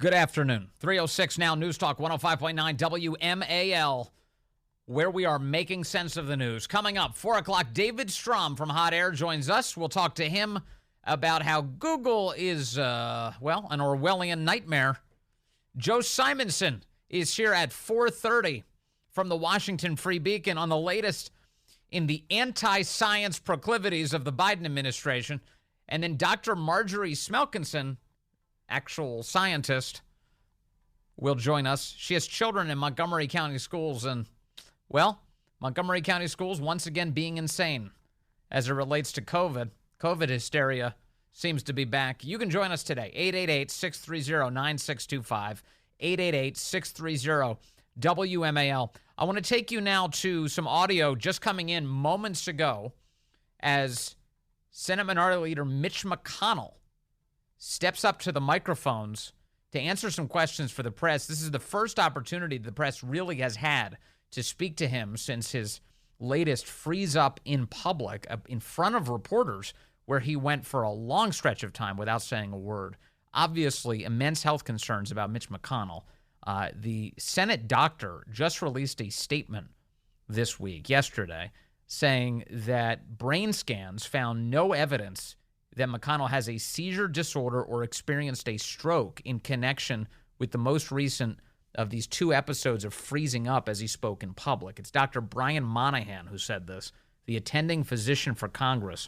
Good afternoon. 3:06 now, News Talk 105.9 WMAL, where we are making sense of the news. Coming up, 4 o'clock, David Strom from Hot Air joins us. We'll talk to him about how Google is, an Orwellian nightmare. Joe Simonson is here at 4:30 from the Washington Free Beacon on the latest in the anti-science proclivities of the Biden administration. And then Dr. Marjorie Smelkinson, actual scientist, will join us. She has children in Montgomery County schools, and, Montgomery County schools once again being insane as it relates to COVID. COVID hysteria seems to be back. You can join us today, 888-630-9625, 888-630-WMAL. I want to take you now to some audio just coming in moments ago as Senate Minority Leader Mitch McConnell steps up to the microphones to answer some questions for the press. This is the first opportunity the press really has had to speak to him since his latest freeze up in public in front of reporters, where he went for a long stretch of time without saying a word. Obviously, immense health concerns about Mitch McConnell. The Senate doctor just released a statement yesterday, saying that brain scans found no evidence that McConnell has a seizure disorder or experienced a stroke in connection with the most recent of these two episodes of freezing up as he spoke in public. It's Dr. Brian Monahan who said this, the attending physician for Congress.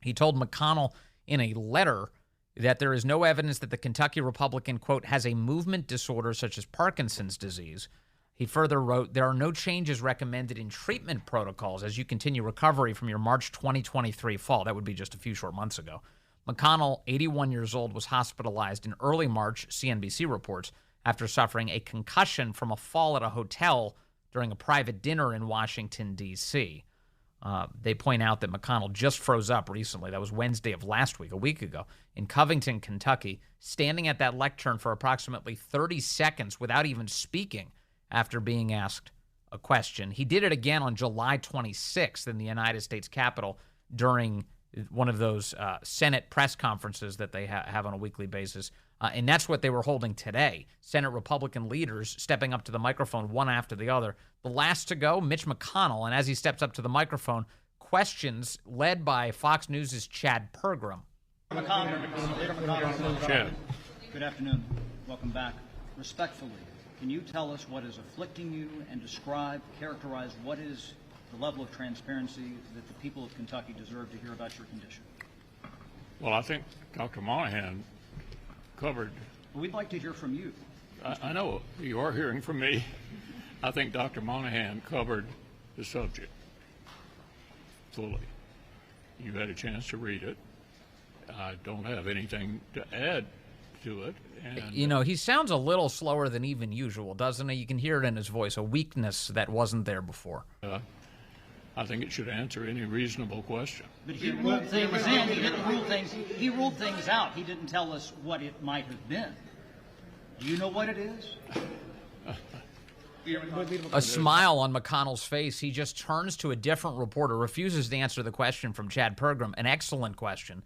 He told McConnell in a letter that there is no evidence that the Kentucky Republican, quote, has a movement disorder such as Parkinson's disease. He further wrote, there are no changes recommended in treatment protocols as you continue recovery from your March 2023 fall. That would be just a few short months ago. McConnell, 81 years old, was hospitalized in early March, CNBC reports, after suffering a concussion from a fall at a hotel during a private dinner in Washington, D.C. They point out that McConnell just froze up recently. That was Wednesday of last week, a week ago, in Covington, Kentucky, standing at that lectern for approximately 30 seconds without even speaking after being asked a question. He did it again on July 26th in the United States Capitol during one of those Senate press conferences that they have on a weekly basis. And that's what they were holding today. Senate Republican leaders stepping up to the microphone one after the other. The last to go, Mitch McConnell, and as he steps up to the microphone, questions led by Fox News' Chad Pergram. Chad. Good afternoon. Welcome back. Respectfully, can you tell us what is afflicting you and characterize what is the level of transparency that the people of Kentucky deserve to hear about your condition? Well, I think Dr. Monahan covered. We'd like to hear from you. I know you are hearing from me. I think Dr. Monahan covered the subject fully. You had a chance to read it. I don't have anything to add to it. And he sounds a little slower than even usual, doesn't he? You can hear it in his voice, a weakness that wasn't there before. I think it should answer any reasonable question. But he ruled things in. He didn't rule things. He ruled things out. He didn't tell us what it might have been. Do you know what it is? A smile on McConnell's face. He just turns to a different reporter, refuses to answer the question from Chad Pergram, an excellent question.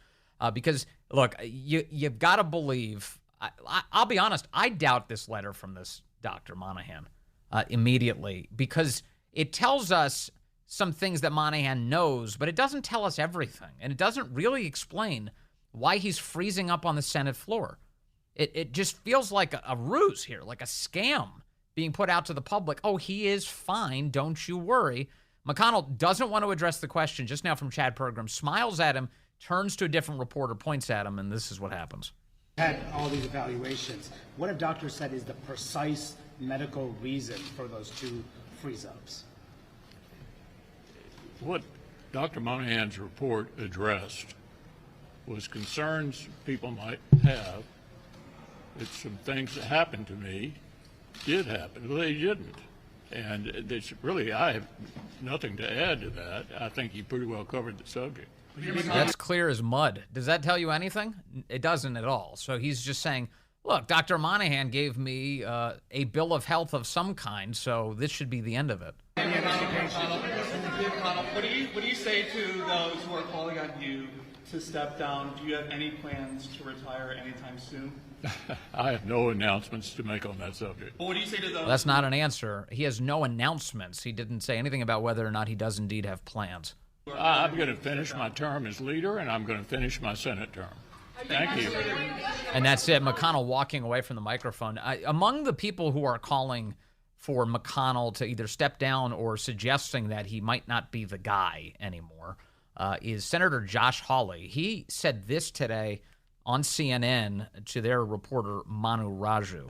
Because, look, you've got to believe, I'll be honest, I doubt this letter from this Dr. Monahan immediately, because it tells us some things that Monahan knows, but it doesn't tell us everything. And it doesn't really explain why he's freezing up on the Senate floor. It just feels like a ruse here, like a scam being put out to the public. Oh, he is fine, don't you worry. McConnell doesn't want to address the question just now from Chad Pergram, smiles at him, turns to a different reporter, points at him, and this is what happens. Had all these evaluations. What a doctor said is the precise medical reason for those two freeze-ups. What Dr. Monahan's report addressed was concerns people might have that some things that happened to me did happen. Well, they didn't. And it's really, I have nothing to add to that. I think he pretty well covered the subject. That's clear as mud. Does that tell you anything? It doesn't at all. So he's just saying, look, Dr. Monahan gave me a bill of health of some kind, so this should be the end of it. What do you say to those who are calling on you to step down. Do you have any plans to retire anytime soon? I have no announcements to make on that subject. Well, what do you say to those? Well, that's not an answer. He has no announcements. He didn't say anything about whether or not he does indeed have plans. I'm going to finish my term as leader, and I'm going to finish my Senate term. Thank you. And that's it. McConnell walking away from the microphone. Among the people who are calling for McConnell to either step down or suggesting that he might not be the guy anymore is Senator Josh Hawley. He said this today on CNN to their reporter Manu Raju.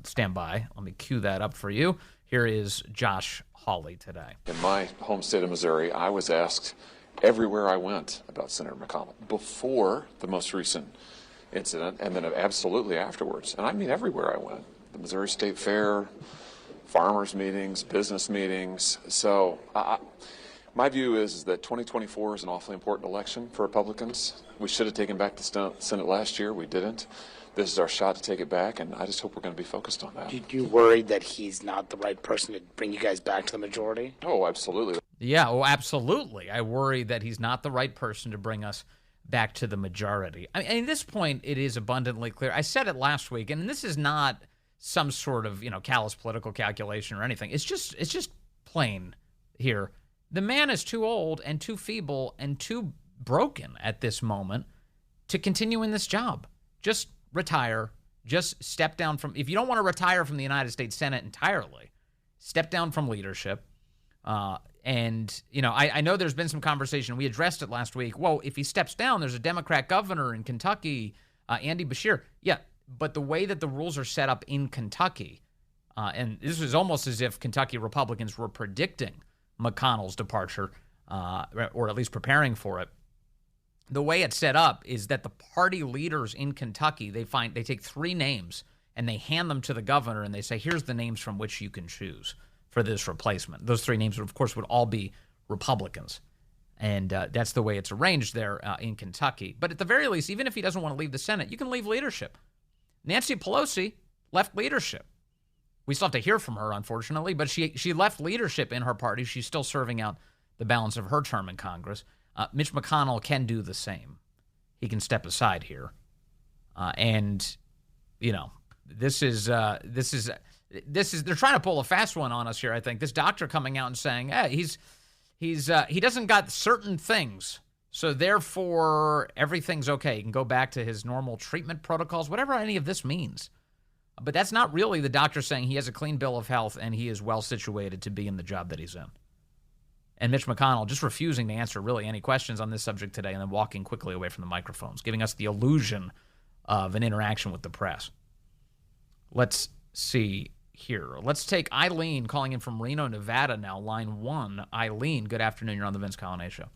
Stand by. Let me cue that up for you. Here is Josh Hawley today. In my home state of Missouri, I was asked everywhere I went about Senator McConnell before the most recent incident, and then absolutely afterwards. And I mean everywhere I went. The Missouri State Fair, farmers meetings, business meetings. So my view is that 2024 is an awfully important election for Republicans. We should have taken back the Senate last year. We didn't. This is our shot to take it back, and I just hope we're going to be focused on that. Do you worry that he's not the right person to bring you guys back to the majority? Oh, absolutely. Yeah, well, absolutely. I worry that he's not the right person to bring us back to the majority. I mean, at this point, it is abundantly clear. I said it last week, and this is not some sort of, callous political calculation or anything. It's just plain here. The man is too old and too feeble and too broken at this moment to continue in this job. Just retire. Just step down from, if you don't want to retire from the United States Senate entirely, step down from leadership. And, I know there's been some conversation. We addressed it last week. Well, if he steps down, there's a Democrat governor in Kentucky, Andy Beshear. Yeah, but the way that the rules are set up in Kentucky, and this was almost as if Kentucky Republicans were predicting McConnell's departure, or at least preparing for it. The way it's set up is that the party leaders in Kentucky, they take 3 names and they hand them to the governor and they say, here's the names from which you can choose for this replacement. Those 3 names, of course, would all be Republicans. And that's the way it's arranged there in Kentucky. But at the very least, even if he doesn't want to leave the Senate, you can leave leadership. Nancy Pelosi left leadership. We still have to hear from her, unfortunately, but she left leadership in her party. She's still serving out the balance of her term in Congress. Mitch McConnell can do the same. He can step aside here. This is they're trying to pull a fast one on us here, I think. This doctor coming out and saying, hey, he doesn't got certain things, so therefore everything's okay. He can go back to his normal treatment protocols, whatever any of this means. But that's not really the doctor saying he has a clean bill of health and he is well situated to be in the job that he's in. And Mitch McConnell just refusing to answer really any questions on this subject today and then walking quickly away from the microphones, giving us the illusion of an interaction with the press. Let's see here. Let's take Eileen calling in from Reno, Nevada now, line 1. Eileen, good afternoon. You're on the Vince Coglianese Show.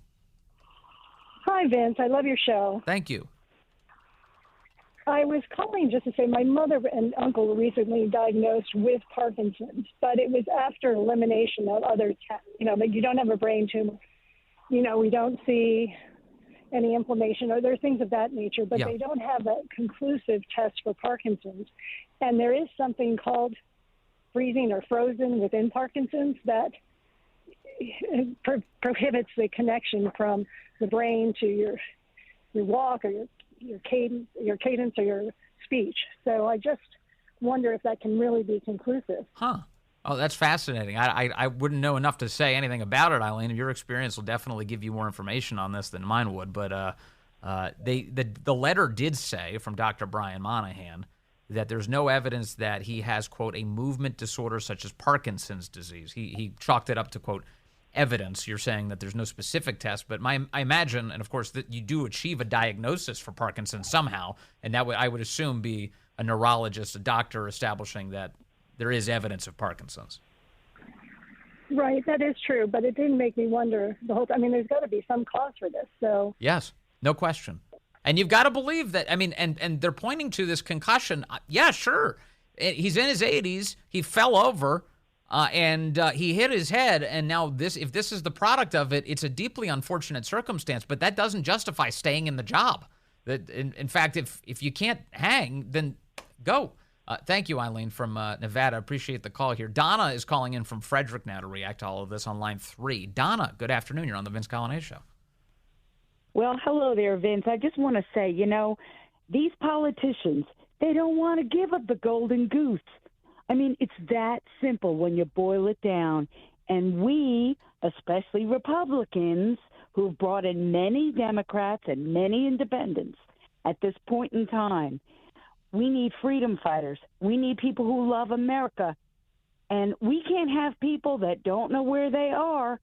Hi, Vince. I love your show. Thank you. I was calling just to say my mother and uncle were recently diagnosed with Parkinson's, but it was after elimination of other tests. But you don't have a brain tumor. We don't see any inflammation or there are things of that nature, but they don't have a conclusive test for Parkinson's. And there is something called freezing or frozen within Parkinson's that prohibits the connection from the brain to your walk or your cadence or your speech. So I just wonder if that can really be conclusive. Huh. Oh, that's fascinating. I wouldn't know enough to say anything about it, Eileen. Your experience will definitely give you more information on this than mine would. But the letter did say from Dr. Brian Monahan that there's no evidence that he has, quote, a movement disorder such as Parkinson's disease. He chalked it up to, quote, evidence. You're saying that there's no specific test, but I imagine, and of course, that you do achieve a diagnosis for Parkinson's somehow, and that would, I would assume, be a neurologist, a doctor establishing that there is evidence of Parkinson's. Right, that is true, but it didn't make me wonder the whole time. I mean, there's got to be some cause for this. So yes, no question. And you've got to believe that. I mean, and they're pointing to this concussion. Yeah, sure. He's in his 80s. He fell over. And he hit his head, and now if this is the product of it, it's a deeply unfortunate circumstance, but that doesn't justify staying in the job. In fact, if you can't hang, then go. Thank you, Eileen from Nevada. Appreciate the call here. Donna is calling in from Frederick now to react to all of this on line 3. Donna, good afternoon. You're on the Vince Coglianese Show. Well, hello there, Vince. I just want to say, these politicians, they don't want to give up the golden goose. I mean, it's that simple when you boil it down. And we, especially Republicans, who've brought in many Democrats and many independents at this point in time, we need freedom fighters. We need people who love America. And we can't have people that don't know where they are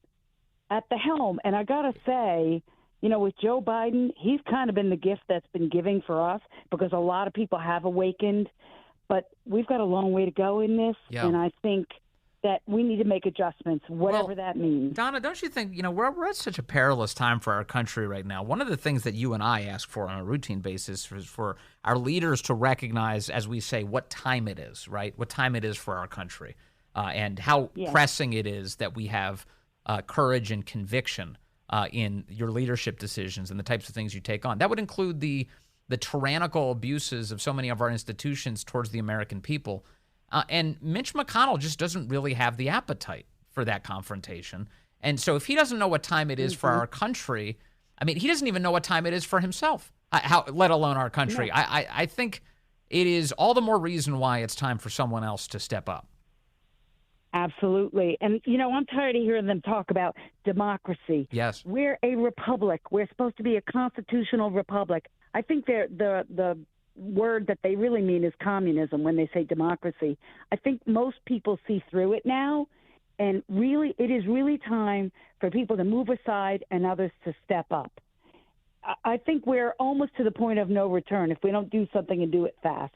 at the helm. And I got to say, with Joe Biden, he's kind of been the gift that's been giving for us because a lot of people have awakened. But we've got a long way to go in this. Yeah. And I think that we need to make adjustments, whatever that means. Donna, don't you think, we're at such a perilous time for our country right now. One of the things that you and I ask for on a routine basis is for our leaders to recognize, as we say, what time it is, right? What time it is for our country and how pressing it is that we have courage and conviction in your leadership decisions and the types of things you take on. That would include the tyrannical abuses of so many of our institutions towards the American people. And Mitch McConnell just doesn't really have the appetite for that confrontation. And so if he doesn't know what time it is for our country, I mean, he doesn't even know what time it is for himself, let alone our country. No. I think it is all the more reason why it's time for someone else to step up. Absolutely. And, I'm tired of hearing them talk about democracy. Yes. We're a republic. We're supposed to be a constitutional republic. I think the word that they really mean is communism when they say democracy. I think most people see through it now, and really, it is really time for people to move aside and others to step up. I think we're almost to the point of no return if we don't do something and do it fast.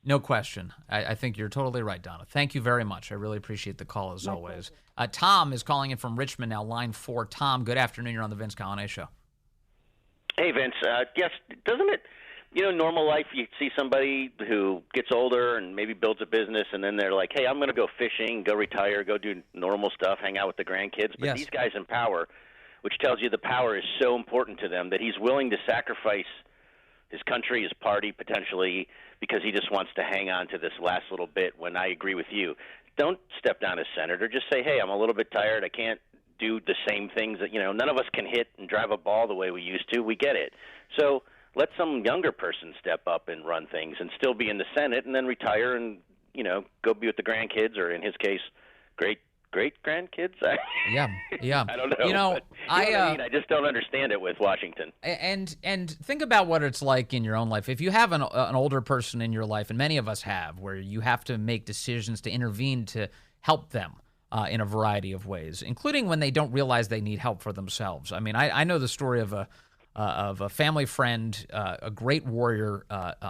No question. I think you're totally right, Donna. Thank you very much. I really appreciate the call, as always. Tom is calling in from Richmond now, line 4. Tom, good afternoon. You're on the Vince Coglianese Show. Hey, Vince. Yes, doesn't it, normal life, you see somebody who gets older and maybe builds a business, and then they're like, hey, I'm going to go fishing, go retire, go do normal stuff, hang out with the grandkids. But these guys in power, which tells you the power is so important to them that he's willing to sacrifice his country, his party, potentially, because he just wants to hang on to this last little bit. When I agree with you, don't step down as senator. Just say, hey, I'm a little bit tired. I can't do the same things that, none of us can hit and drive a ball the way we used to. We get it. So let some younger person step up and run things and still be in the Senate and then retire and, go be with the grandkids, or in his case, great-grandkids. Yeah. I don't know. I just don't understand it with Washington. And think about what it's like in your own life. If you have an older person in your life, and many of us have, where you have to make decisions to intervene to help them in a variety of ways, including when they don't realize they need help for themselves. I mean, I know the story of a family friend, a great warrior,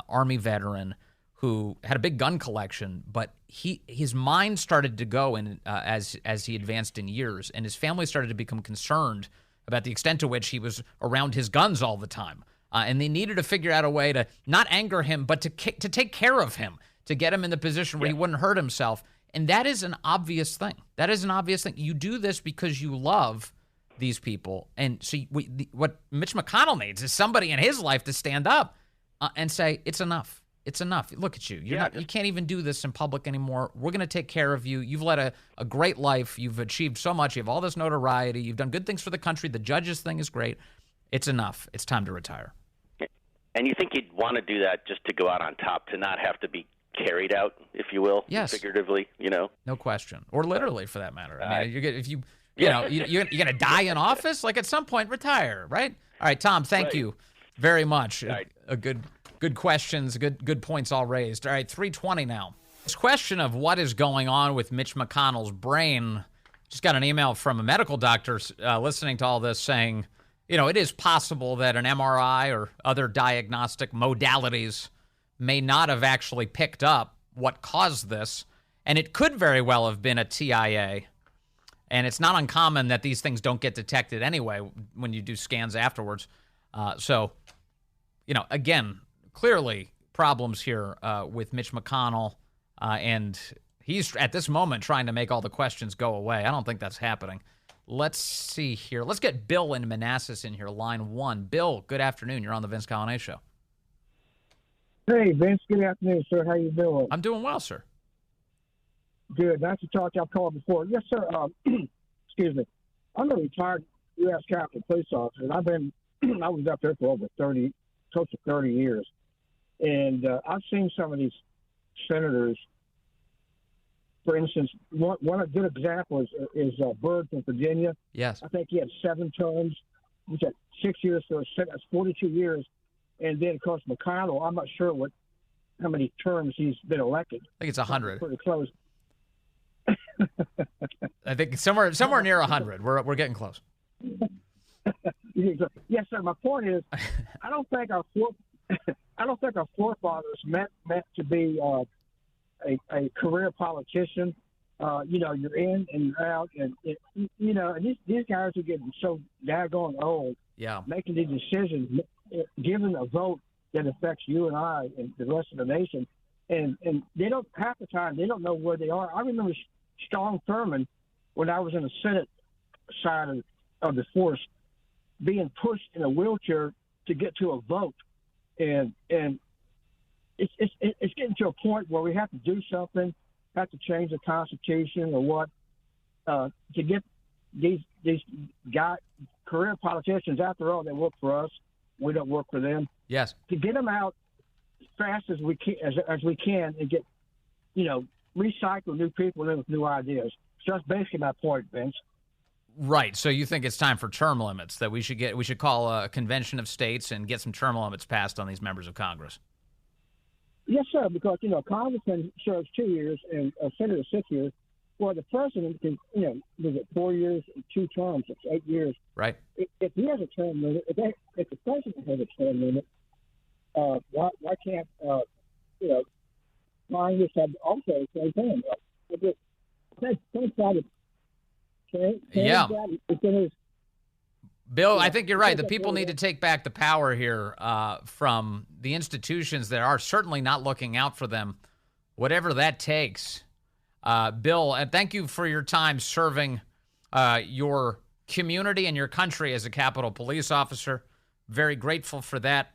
Army veteran, who had a big gun collection, but his mind started to go in as he advanced in years, and his family started to become concerned about the extent to which he was around his guns all the time. And they needed to figure out a way to not anger him, but to take care of him, to get him in the position where he wouldn't hurt himself. And that is an obvious thing. That is an obvious thing. You do this because you love these people. And so what Mitch McConnell needs is somebody in his life to stand up and say, it's enough. It's enough. Look at you. You can't even do this in public anymore. We're going to take care of you. You've led a great life. You've achieved so much. You have all this notoriety. You've done good things for the country. The judges thing is great. It's enough. It's time to retire. And you think you'd want to do that just to go out on top, to not have to be carried out, if you will, figuratively, No question. Or literally, for that matter. I mean, you're going to die in office, like at some point retire, right? All right, Tom, thank you very much. Right. A good questions, good points all raised. All right, 3:20 now. This question of what is going on with Mitch McConnell's brain, just got an email from a medical doctor listening to all this saying, it is possible that an MRI or other diagnostic modalities may not have actually picked up what caused this, and it could very well have been a TIA. And it's not uncommon that these things don't get detected anyway when you do scans afterwards. So, again, clearly problems here with Mitch McConnell, and he's at this moment trying to make all the questions go away. I don't think that's happening. Let's see here. Let's get Bill in Manassas in here, line 1. Bill, good afternoon. You're on the Vince Coglianese Show. Hey, Vince. Good afternoon, sir. How you doing? I'm doing well, sir. Good. Nice to talk to you. I've called before. Yes, sir. Excuse me. I'm a retired U.S. Captain police officer, and I've been I was up there for over 30, close to 30 years. And I've seen some of these senators. For instance, one good example is Byrd from Virginia. Yes. I think he had 7 terms. He's had 6 years, so that's 42 years. And then, of course, McConnell, I'm not sure how many terms he's been elected. I think it's 100. Pretty close. I think somewhere near 100. We're getting close. Yes, sir. My point is, I don't think our forefathers meant to be a career politician. You're in and you're out, and these guys are getting so daggone old. Yeah, making these decisions, giving a vote that affects you and I and the rest of the nation, and they don't half the time they don't know where they are. I remember Strom Thurmond when I was in the Senate side of the force, being pushed in a wheelchair to get to a vote, and it's getting to a point where we have to do something, have to change the Constitution or what, to get these career politicians. After all, they work for us. We don't work for them. Yes. To get them out as fast as we can and get, recycle new people in with new ideas. So that's basically my point, Vince. Right. So you think it's time for term limits, that we should call a convention of states and get some term limits passed on these members of Congress? Yes, sir, because, Congressman serves 2 years and a senator 6 years. Well, the president can, was it 4 years, 2 terms, it's 8 years. Right. If he has a term limit, if the president has a term limit, why can't, Congress have also the same thing? Yeah. Bill, I think you're right. The people need to take back the power here from the institutions that are certainly not looking out for them, whatever that takes. Bill, and thank you for your time serving your community and your country as a Capitol Police officer. Very grateful for that.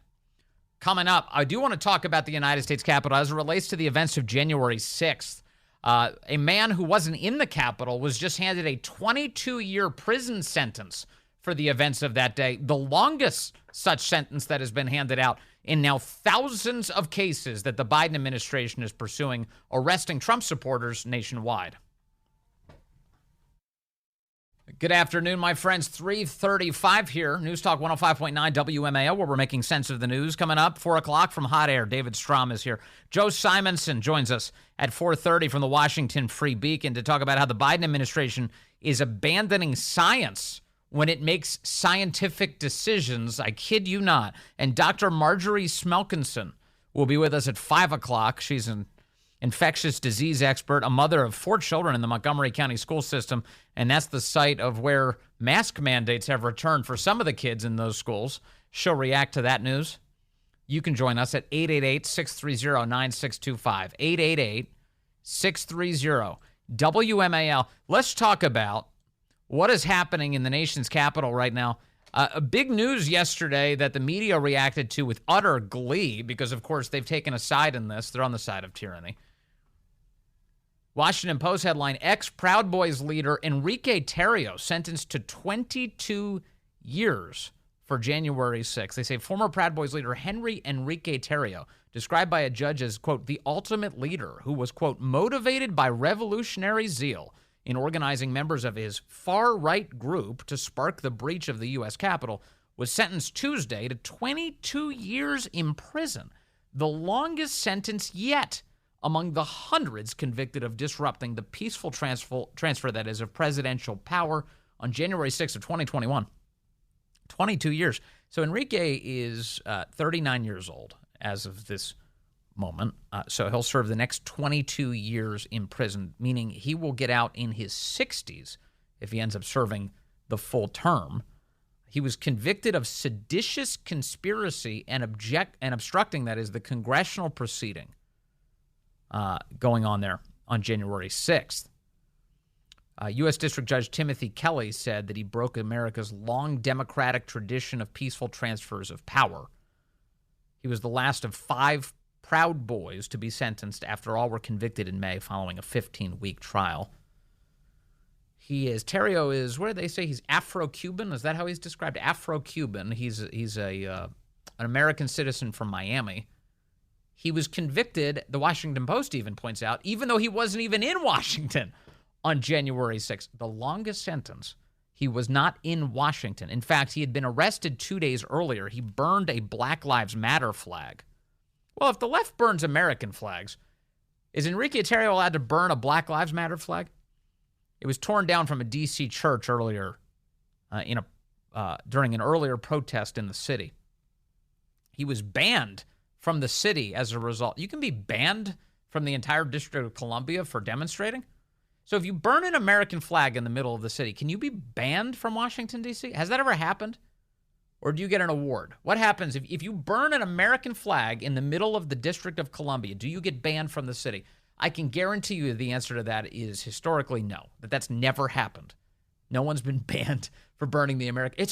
Coming up, I do want to talk about the United States Capitol as it relates to the events of January 6th. A man who wasn't in the Capitol was just handed a 22-year prison sentence for the events of that day, the longest such sentence that has been handed out in now thousands of cases that the Biden administration is pursuing, arresting Trump supporters nationwide. Good afternoon, my friends. 3:35 here. News Talk 105.9 WMAL, where we're making sense of the news. Coming up, 4 o'clock from Hot Air, David Strom is here. Joe Simonson joins us at 4:30 from the Washington Free Beacon to talk about how the Biden administration is abandoning science when it makes scientific decisions. I kid you not. And Dr. Marjorie Smelkinson will be with us at 5 o'clock. She's an infectious disease expert, a mother of 4 children in the Montgomery County school system, and that's the site of where mask mandates have returned for some of the kids in those schools. She'll react to that news. You can join us at 888-630-9625, 888-630-WMAL. Let's talk about what is happening in the nation's capital right now. A big news yesterday that the media reacted to with utter glee because, of course, they've taken a side in this. They're on the side of tyranny. Washington Post headline, ex-Proud Boys leader Enrique Tarrio sentenced to 22 years for January 6th. They say former Proud Boys leader Enrique Tarrio, described by a judge as, quote, the ultimate leader who was, quote, motivated by revolutionary zeal in organizing members of his far-right group to spark the breach of the U.S. Capitol, was sentenced Tuesday to 22 years in prison, the longest sentence yet among the hundreds convicted of disrupting the peaceful transfer that is of presidential power on January 6th of 2021. 22 years. So Enrique is 39 years old as of this moment. So he'll serve the next 22 years in prison, meaning he will get out in his 60s if he ends up serving the full term. He was convicted of seditious conspiracy and obstructing, that is, the congressional proceeding going on there on January 6th. U.S. District Judge Timothy Kelly said that he broke America's long democratic tradition of peaceful transfers of power. He was the last of 5 Proud Boys to be sentenced after all were convicted in May following a 15-week trial. Tarrio is, what do they say? He's Afro-Cuban. Is that how he's described? Afro-Cuban. He's an American citizen from Miami. He was convicted, the Washington Post even points out, even though he wasn't even in Washington on January 6th. The longest sentence, he was not in Washington. In fact, he had been arrested 2 days earlier. He burned a Black Lives Matter flag. Well, if the left burns American flags, is Enrique Tarrio allowed to burn a Black Lives Matter flag? It was torn down from a D.C. church earlier during an earlier protest in the city. He was banned from the city as a result. You can be banned from the entire District of Columbia for demonstrating. So if you burn an American flag in the middle of the city, can you be banned from Washington, D.C.? Has that ever happened? Or do you get an award? What happens if you burn an American flag in the middle of the District of Columbia? Do you get banned from the city? I can guarantee you the answer to that is historically no, that's never happened. No one's been banned for burning the American.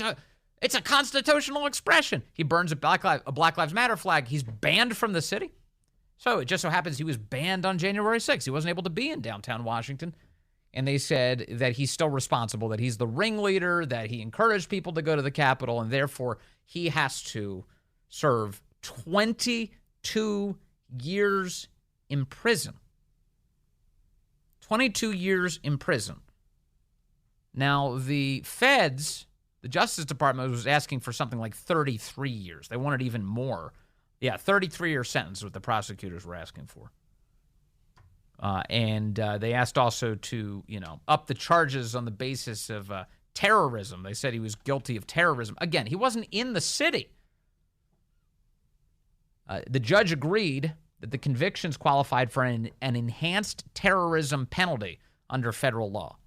It's a constitutional expression. He burns a Black Lives Matter flag. He's banned from the city. So it just so happens he was banned on January 6th. He wasn't able to be in downtown Washington. And they said that he's still responsible, that he's the ringleader, that he encouraged people to go to the Capitol, and therefore he has to serve 22 years in prison. 22 years in prison. Now, the feds, the Justice Department was asking for something like 33 years. They wanted even more. Yeah, 33-year sentence is what the prosecutors were asking for. And they asked also to, up the charges on the basis of terrorism. They said he was guilty of terrorism. Again, he wasn't in the city. The judge agreed that the convictions qualified for an enhanced terrorism penalty under federal law.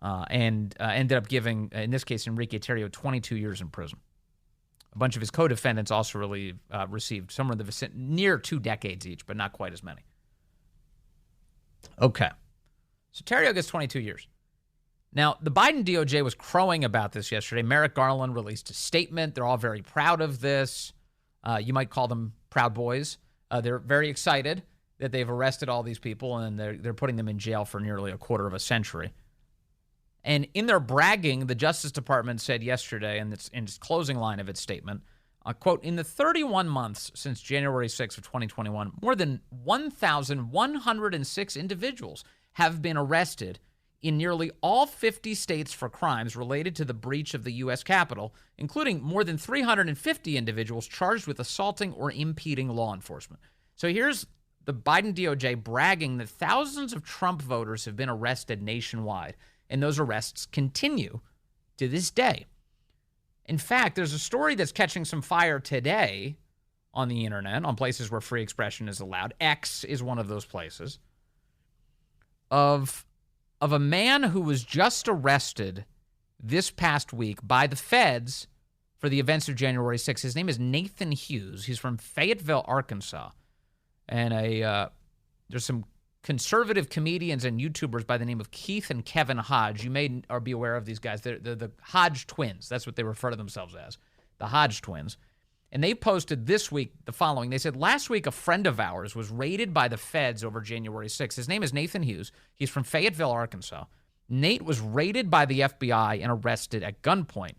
And ended up giving, in this case, Enrique Tarrio 22 years in prison. A bunch of his co-defendants also received somewhere in the vicinity, near 2 decades each, but not quite as many. Okay. So Tarrio gets 22 years. Now, the Biden DOJ was crowing about this yesterday. Merrick Garland released a statement. They're all very proud of this. You might call them Proud Boys. They're very excited that they've arrested all these people, and they're putting them in jail for nearly a quarter of a century. And in their bragging, the Justice Department said yesterday, in its closing line of its statement, quote, in the 31 months since January 6th of 2021, more than 1,106 individuals have been arrested in nearly all 50 states for crimes related to the breach of the U.S. Capitol, including more than 350 individuals charged with assaulting or impeding law enforcement. So here's the Biden DOJ bragging that thousands of Trump voters have been arrested nationwide, and those arrests continue to this day. In fact, there's a story that's catching some fire today on the internet, on places where free expression is allowed. X is one of those places, of a man who was just arrested this past week by the feds for the events of January 6th. His name is Nathan Hughes. He's from Fayetteville, Arkansas. And there's some conservative comedians and YouTubers by the name of Keith and Kevin Hodge. You may be aware of these guys. They're the Hodge twins. That's what they refer to themselves as, the Hodge twins. And they posted this week the following. They said, last week a friend of ours was raided by the feds over January 6th. His name is Nathan Hughes. He's from Fayetteville, Arkansas. Nate was raided by the FBI and arrested at gunpoint.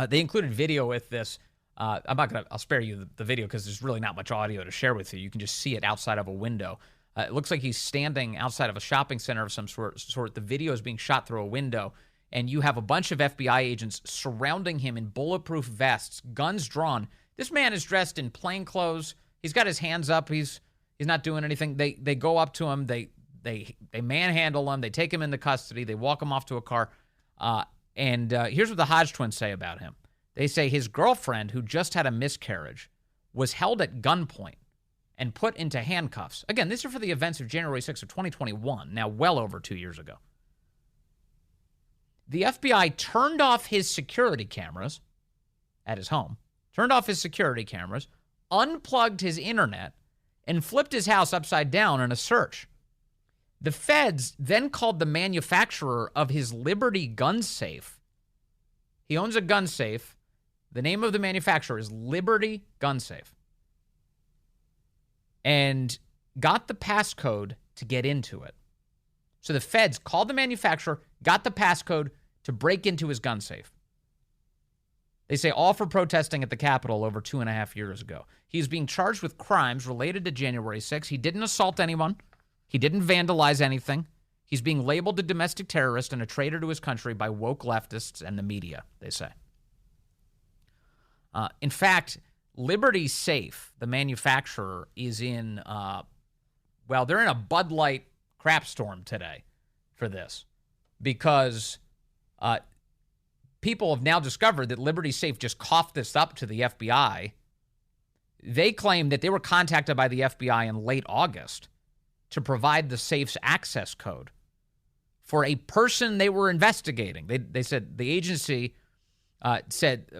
They included video with this. I'll spare you the video because there's really not much audio to share with you. You can just see it outside of a window. It looks like he's standing outside of a shopping center of some sort. The video is being shot through a window, and you have a bunch of FBI agents surrounding him in bulletproof vests, guns drawn. This man is dressed in plain clothes. He's got his hands up. He's not doing anything. They go up to him. They manhandle him. They take him into custody. They walk him off to a car. And here's what the Hodge twins say about him. They say his girlfriend, who just had a miscarriage, was held at gunpoint and put into handcuffs. Again, these are for the events of January 6th of 2021, now well over 2 years ago. The FBI turned off his security cameras at his home, unplugged his internet, and flipped his house upside down in a search. The feds then called the manufacturer of his Liberty gun safe. He owns a gun safe. The name of the manufacturer is Liberty Gun Safe. And got the passcode to get into it. So the feds called the manufacturer, got the passcode to break into his gun safe. They say all for protesting at the Capitol over 2.5 years ago. He's being charged with crimes related to January 6th. He didn't assault anyone. He didn't vandalize anything. He's being labeled a domestic terrorist and a traitor to his country by woke leftists and the media, they say. In fact, Liberty Safe, the manufacturer, is in, they're in a Bud Light crap storm today for this because people have now discovered that Liberty Safe just coughed this up to the FBI. They claim that they were contacted by the FBI in late August to provide the safe's access code for a person they were investigating. They said the agency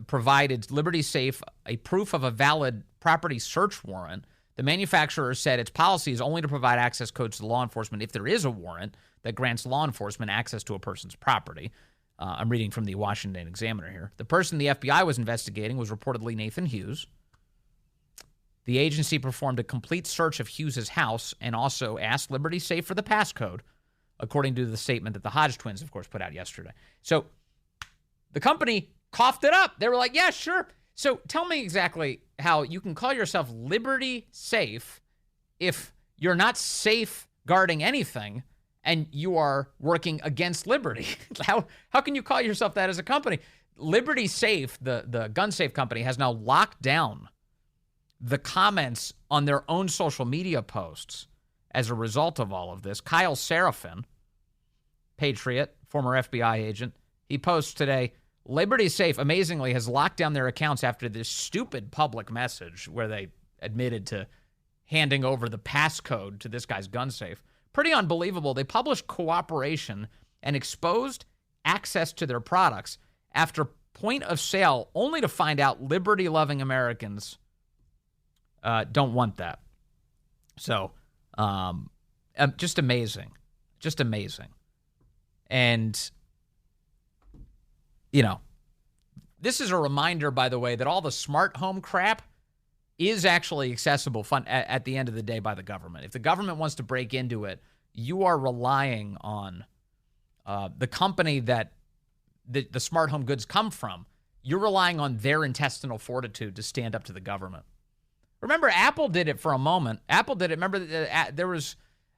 provided Liberty Safe a proof of a valid property search warrant. The manufacturer said its policy is only to provide access codes to law enforcement if there is a warrant that grants law enforcement access to a person's property. I'm reading from the Washington Examiner here. The person the FBI was investigating was reportedly Nathan Hughes. The agency performed a complete search of Hughes' house and also asked Liberty Safe for the passcode, according to the statement that the Hodge twins, of course, put out yesterday. So the company coughed it up. They were like, yeah, sure. So tell me exactly how you can call yourself Liberty Safe if you're not safeguarding anything and you are working against liberty. How can you call yourself that as a company? Liberty Safe, the gun safe company, has now locked down the comments on their own social media posts as a result of all of this. Kyle Seraphin, patriot, former FBI agent, he posts today, Liberty Safe, amazingly, has locked down their accounts after this stupid public message where they admitted to handing over the passcode to this guy's gun safe. Pretty unbelievable. They published cooperation and exposed access to their products after point of sale, only to find out liberty-loving Americans don't want that. So, just amazing. Just amazing. And, you know, this is a reminder, by the way, that all the smart home crap is actually accessible at the end of the day by the government. If the government wants to break into it, you are relying on the company that the smart home goods come from. You're relying on their intestinal fortitude to stand up to the government. Remember, Apple did it for a moment. Apple did it. Remember, there was,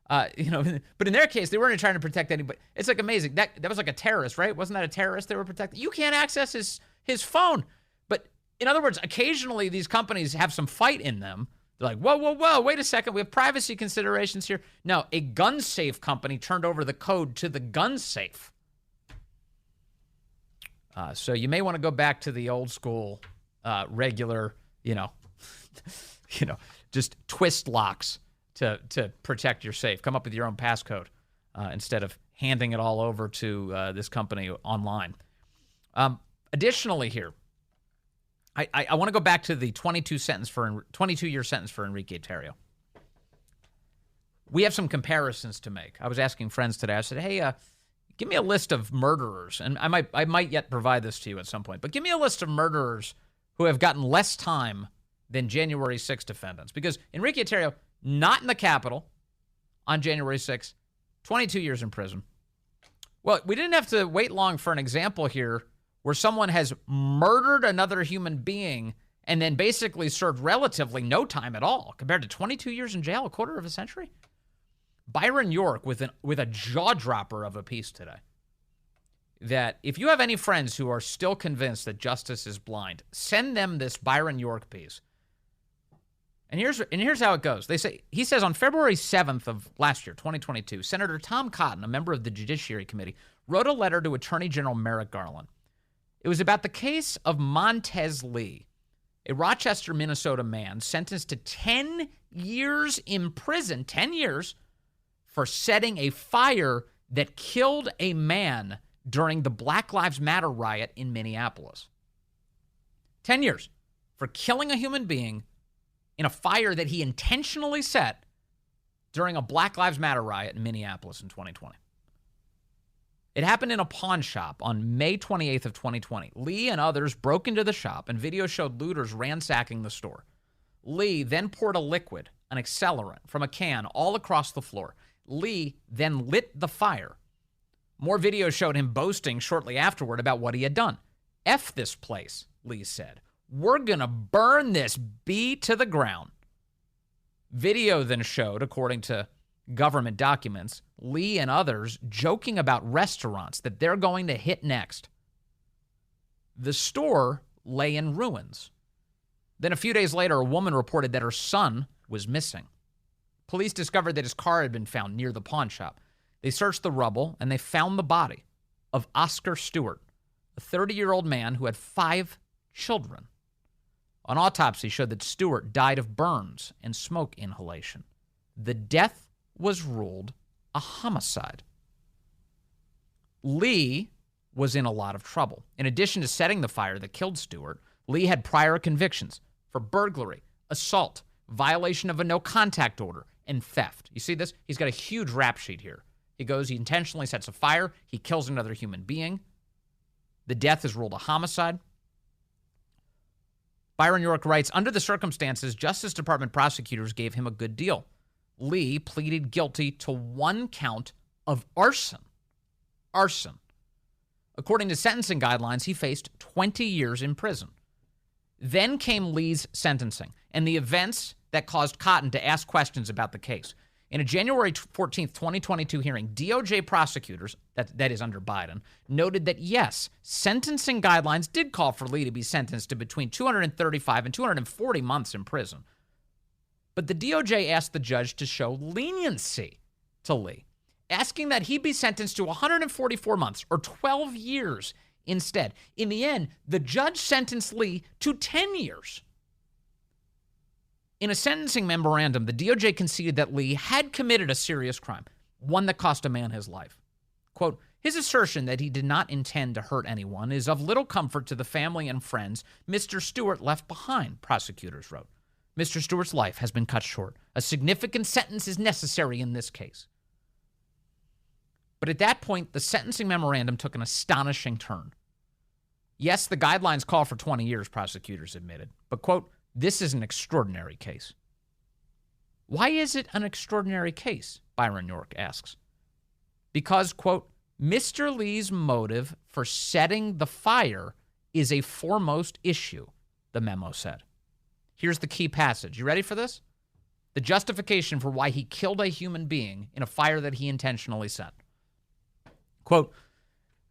but in their case, they weren't trying to protect anybody. It's like amazing. That was like a terrorist, right? Wasn't that a terrorist they were protecting? You can't access his phone. But in other words, occasionally these companies have some fight in them. They're like, whoa, wait a second. We have privacy considerations here. No, a gun safe company turned over the code to the gun safe. So you may want to go back to the old school, regular, just twist locks to protect your safe. Come up with your own passcode instead of handing it all over to this company online. Additionally here, I want to go back to the 22-year sentence for Enrique Tarrio. We have some comparisons to make. I was asking friends today. I said, hey, give me a list of murderers, and I might yet provide this to you at some point, but give me a list of murderers who have gotten less time than January 6th defendants. Because Enrique Tarrio, not in the Capitol on January 6th, 22 years in prison. Well, we didn't have to wait long for an example here where someone has murdered another human being and then basically served relatively no time at all compared to 22 years in jail, a quarter of a century. Byron York with a jaw-dropper of a piece today. That if you have any friends who are still convinced that justice is blind, send them this Byron York piece. And here's how it goes. He says on February 7th of last year, 2022, Senator Tom Cotton, a member of the Judiciary Committee, wrote a letter to Attorney General Merrick Garland. It was about the case of Montez Lee, a Rochester, Minnesota man sentenced to 10 years in prison, 10 years, for setting a fire that killed a man during the Black Lives Matter riot in Minneapolis. 10 years for killing a human being in a fire that he intentionally set during a Black Lives Matter riot in Minneapolis in 2020. It happened in a pawn shop on May 28th of 2020. Lee and others broke into the shop, and video showed looters ransacking the store. Lee then poured a liquid, an accelerant, from a can all across the floor. Lee then lit the fire. More video showed him boasting shortly afterward about what he had done. F this place, Lee said. We're going to burn this bee to the ground. Video then showed, according to government documents, Lee and others joking about restaurants that they're going to hit next. The store lay in ruins. Then a few days later, a woman reported that her son was missing. Police discovered that his car had been found near the pawn shop. They searched the rubble, and they found the body of Oscar Stewart, a 30-year-old man who had 5 children. An autopsy showed that Stewart died of burns and smoke inhalation. The death was ruled a homicide. Lee was in a lot of trouble. In addition to setting the fire that killed Stewart, Lee had prior convictions for burglary, assault, violation of a no-contact order, and theft. You see this? He's got a huge rap sheet here. He intentionally sets a fire, he kills another human being. The death is ruled a homicide. Byron York writes, under the circumstances, Justice Department prosecutors gave him a good deal. Lee pleaded guilty to 1 count of arson. Arson. According to sentencing guidelines, he faced 20 years in prison. Then came Lee's sentencing and the events that caused Cotton to ask questions about the case. In a January 14th, 2022 hearing, DOJ prosecutors, that is under Biden, noted that yes, sentencing guidelines did call for Lee to be sentenced to between 235 and 240 months in prison. But the DOJ asked the judge to show leniency to Lee, asking that he be sentenced to 144 months or 12 years instead. In the end, the judge sentenced Lee to 10 years. In a sentencing memorandum, the DOJ conceded that Lee had committed a serious crime, one that cost a man his life. Quote, his assertion that he did not intend to hurt anyone is of little comfort to the family and friends Mr. Stewart left behind, prosecutors wrote. Mr. Stewart's life has been cut short. A significant sentence is necessary in this case. But at that point, the sentencing memorandum took an astonishing turn. Yes, the guidelines call for 20 years, prosecutors admitted, but, quote, this is an extraordinary case. Why is it an extraordinary case? Byron York asks. Because, quote, Mr. Lee's motive for setting the fire is a foremost issue, the memo said. Here's the key passage. You ready for this? The justification for why he killed a human being in a fire that he intentionally set. Quote,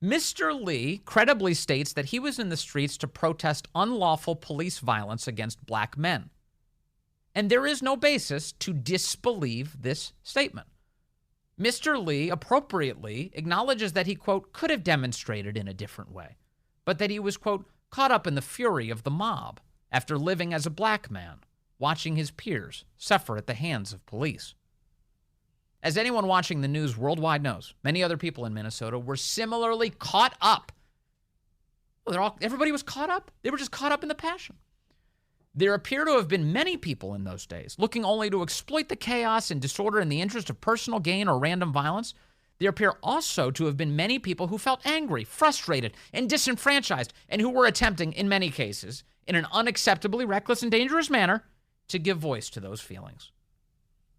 Mr. Lee credibly states that he was in the streets to protest unlawful police violence against black men. And there is no basis to disbelieve this statement. Mr. Lee appropriately acknowledges that he, quote, could have demonstrated in a different way, but that he was, quote, caught up in the fury of the mob after living as a black man, watching his peers suffer at the hands of police. As anyone watching the news worldwide knows, many other people in Minnesota were similarly caught up. Everybody was caught up. They were just caught up in the passion. There appear to have been many people in those days looking only to exploit the chaos and disorder in the interest of personal gain or random violence. There appear also to have been many people who felt angry, frustrated, and disenfranchised, and who were attempting, in many cases, in an unacceptably reckless and dangerous manner, to give voice to those feelings.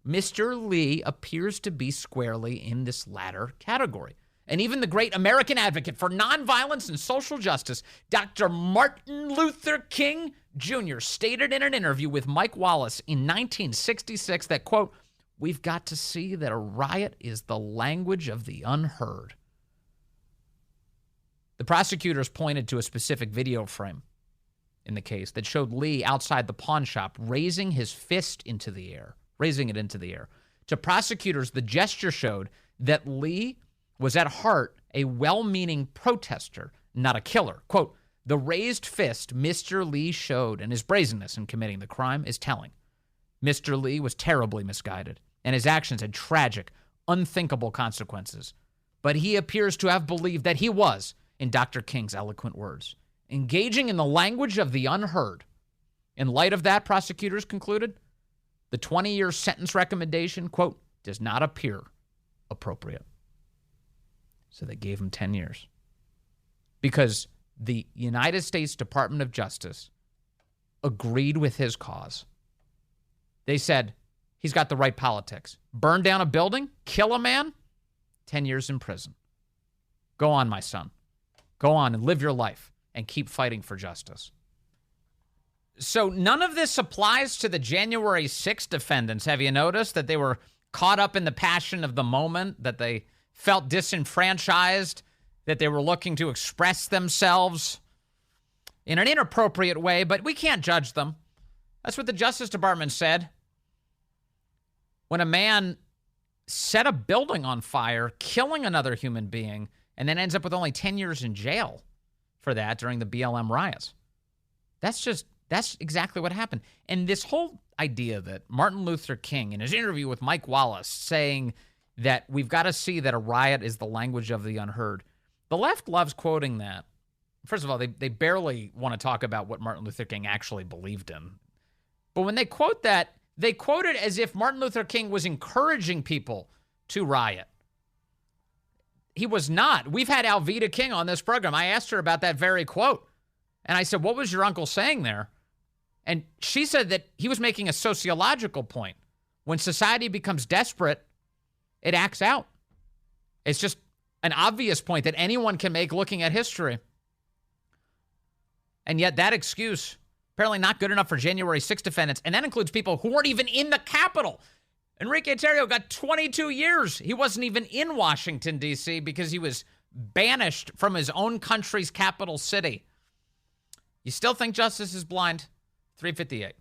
Mr. Lee appears to be squarely in this latter category. And even the great American advocate for nonviolence and social justice, Dr. Martin Luther King Jr., stated in an interview with Mike Wallace in 1966 that, quote, we've got to see that a riot is the language of the unheard. The prosecutors pointed to a specific video frame in the case that showed Lee outside the pawn shop raising his fist into the air. Raising it into the air. To prosecutors, the gesture showed that Lee was at heart a well-meaning protester, not a killer. Quote, the raised fist Mr. Lee showed and his brazenness in committing the crime is telling. Mr. Lee was terribly misguided, and his actions had tragic, unthinkable consequences. But he appears to have believed that he was, in Dr. King's eloquent words, engaging in the language of the unheard. In light of that, prosecutors concluded, the 20-year sentence recommendation, quote, does not appear appropriate. So they gave him 10 years. Because the United States Department of Justice agreed with his cause. They said, he's got the right politics. burn down a building, kill a man, 10 years in prison. Go on, my son. Go on and live your life and keep fighting for justice. So none of this applies to the January 6th defendants. Have you noticed that they were caught up in the passion of the moment, that they felt disenfranchised, that they were looking to express themselves in an inappropriate way, but we can't judge them. That's what the Justice Department said. When a man set a building on fire, killing another human being, and then ends up with only 10 years in jail for that during the BLM riots. That's exactly what happened. And this whole idea that Martin Luther King, in his interview with Mike Wallace, saying that we've got to see that a riot is the language of the unheard. The left loves quoting that. First of all, they barely want to talk about what Martin Luther King actually believed in. But when they quote that, they quote it as if Martin Luther King was encouraging people to riot. He was not. We've had Alveda King on this program. I asked her about that very quote. And I said, what was your uncle saying there? And she said that he was making a sociological point. When society becomes desperate, it acts out. It's just an obvious point that anyone can make looking at history. And yet that excuse, apparently not good enough for January 6th defendants, and that includes people who weren't even in the Capitol. Enrique Tarrio got 22 years. He wasn't even in Washington, D.C., because he was banished from his own country's capital city. You still think justice is blind? 358.